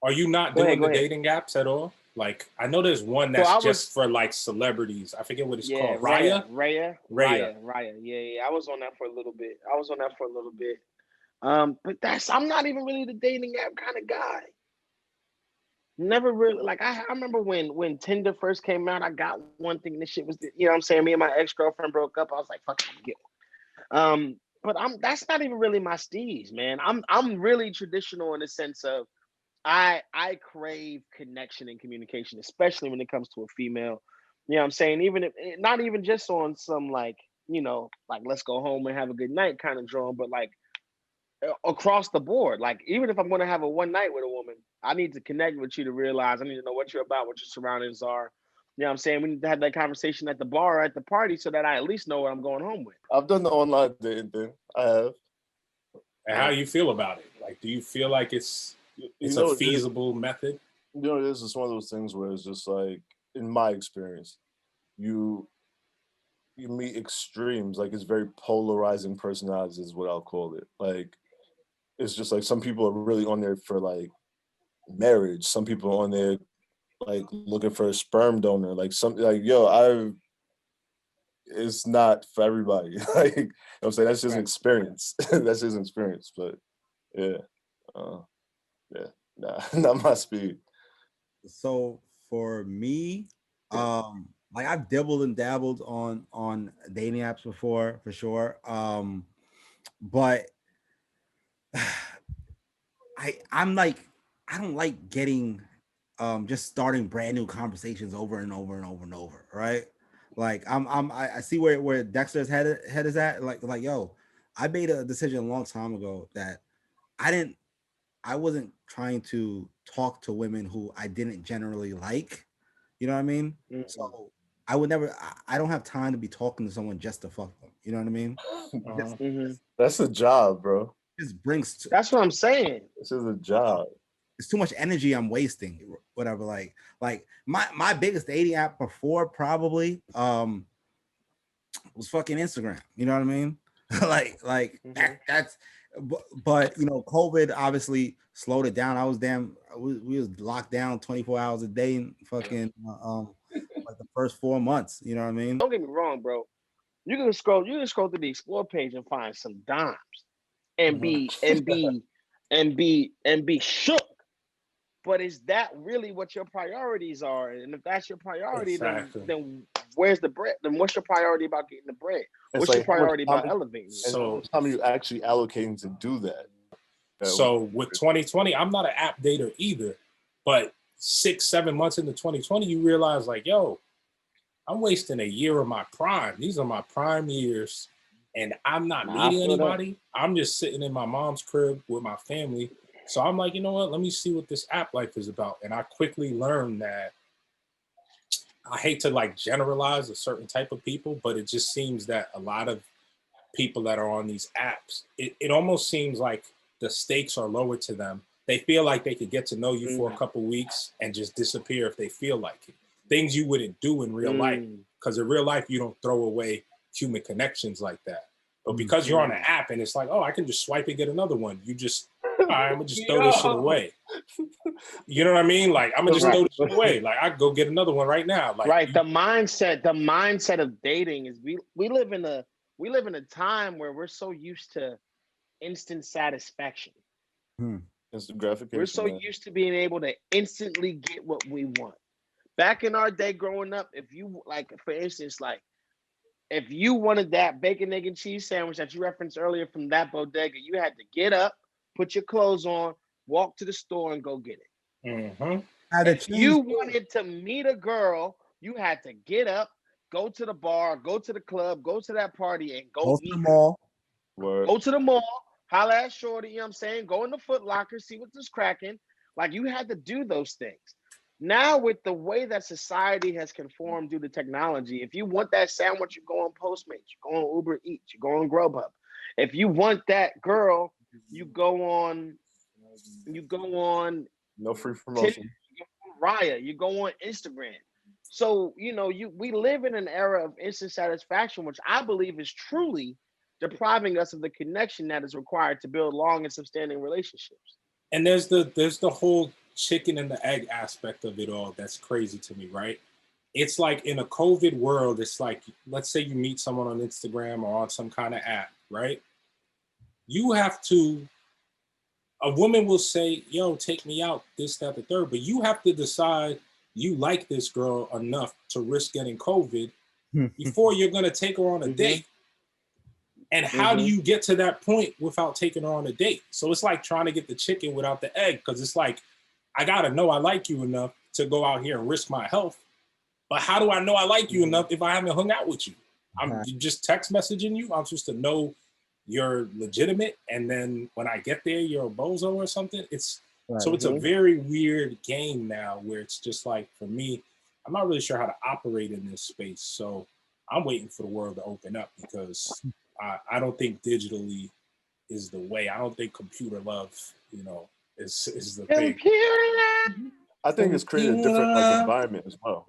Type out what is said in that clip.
Are you not Go doing ahead. dating apps at all? Like, I know there's one So that's just for like celebrities. I forget what it's called. Raya? Raya. Yeah. I was on that for a little bit. But I'm not even really the dating app kind of guy. Never really like I remember when Tinder first came out, I got one thing. This shit was you know what I'm saying. Me and my ex-girlfriend broke up. I was like, fuck it, get one. But that's not even really my steez, man. I'm really traditional in the sense of I crave connection and communication, especially when it comes to a female. You know what I'm saying? Even if not even just on some like, you know, like let's go home and have a good night kind of drawing, but like across the board. Like even if I'm going to have a one night with a woman, I need to connect with you to realize I need to know what you're about, what your surroundings are. You know what I'm saying? We need to have that conversation at the bar or at the party so that I at least know what I'm going home with. I've done the online dating thing. I have. And how you feel about it? Like, do you feel like it's a feasible method? You know, this is one of those things where it's just like, in my experience, you meet extremes. Like, it's very polarizing personalities is what I'll call it. Like, it's just like some people are really on there for like marriage. Some people are on there like looking for a sperm donor. Like it's not for everybody. Like, you know what I'm saying, that's just an experience. That's just an experience. But yeah, not my speed. So for me, like I've dabbled and dabbled on dating apps before for sure. But I'm like, I don't like getting just starting brand new conversations over and over and over and over, right? Like I see where Dexter's head is at. Like yo, I made a decision a long time ago that I wasn't trying to talk to women who I didn't generally like. You know what I mean? Mm-hmm. So I would never. I don't have time to be talking to someone just to fuck them. You know what I mean? That's a job, bro. Just brings. That's what I'm saying. This is a job. It's too much energy I'm wasting. Whatever. Like my biggest dating app before probably was fucking Instagram. You know what I mean? like that's. But you know, COVID obviously slowed it down. We was locked down 24 hours a day and fucking like the first 4 months. You know what I mean? Don't get me wrong, bro. You can scroll through the explore page and find some dimes and be shook. But is that really what your priorities are? And if that's your priority, exactly. then where's the bread? Then what's your priority about getting the bread? What's your priority about elevating? So how many you actually allocating to do that? So with 2020, I'm not an app dater either. But 6-7 months into 2020, you realize like, yo, I'm wasting a year of my prime. These are my prime years. And I'm not meeting anybody. I'm just sitting in my mom's crib with my family. So I'm like, you know what? Let me see what this app life is about. And I quickly learned that I hate to like generalize a certain type of people, but it just seems that a lot of people that are on these apps, it almost seems like the stakes are lower to them. They feel like they could get to know you for a couple weeks and just disappear if they feel like it. Things you wouldn't do in real life, because in real life, you don't throw away human connections like that. But because you're on an app and it's like, oh, I can just swipe and get another one. You just, all right, I'm going to just throw this shit away. You know what I mean? Like, I'm going to just throw this shit away. Like, I go get another one right now. Like, the mindset of dating is we live in a time where we're so used to instant satisfaction. Instant gratification. We're so used to being able to instantly get what we want. Back in our day growing up, if you like, for instance, like if you wanted that bacon, egg, and cheese sandwich that you referenced earlier from that bodega, you had to get up, put your clothes on, walk to the store, and go get it. Mm-hmm. If you wanted to meet a girl, you had to get up, go to the bar, go to the club, go to that party, and go to the mall. Go to the mall, holla at shorty, you know what I'm saying? Go in the Foot Locker, see what's cracking. Like, you had to do those things. Now, with the way that society has conformed due to technology, if you want that sandwich, you go on Postmates, you go on Uber Eats, you go on Grubhub. If you want that girl, you go on no free promotion. Tinder, you go on Raya, you go on Instagram. So, you know, we live in an era of instant satisfaction, which I believe is truly depriving us of the connection that is required to build long and sustaining relationships. And there's the whole chicken and the egg aspect of it all that's crazy to me, right? It's like in a COVID world, it's like, let's say you meet someone on Instagram or on some kind of app, right? You have to, a woman will say, yo, take me out, this, that, the third, but you have to decide you like this girl enough to risk getting COVID before you're going to take her on a date. And how do you get to that point without taking her on a date? So it's like trying to get the chicken without the egg, because it's like, I got to know I like you enough to go out here and risk my health. But how do I know I like you enough if I haven't hung out with you? I'm just text messaging you. I'm supposed to know you're legitimate. And then when I get there, you're a bozo or something. So it's a very weird game now where it's just like, for me, I'm not really sure how to operate in this space. So I'm waiting for the world to open up, because I don't think digitally is the way. I don't think computer love, is the thing. I think it's created a different environment as well.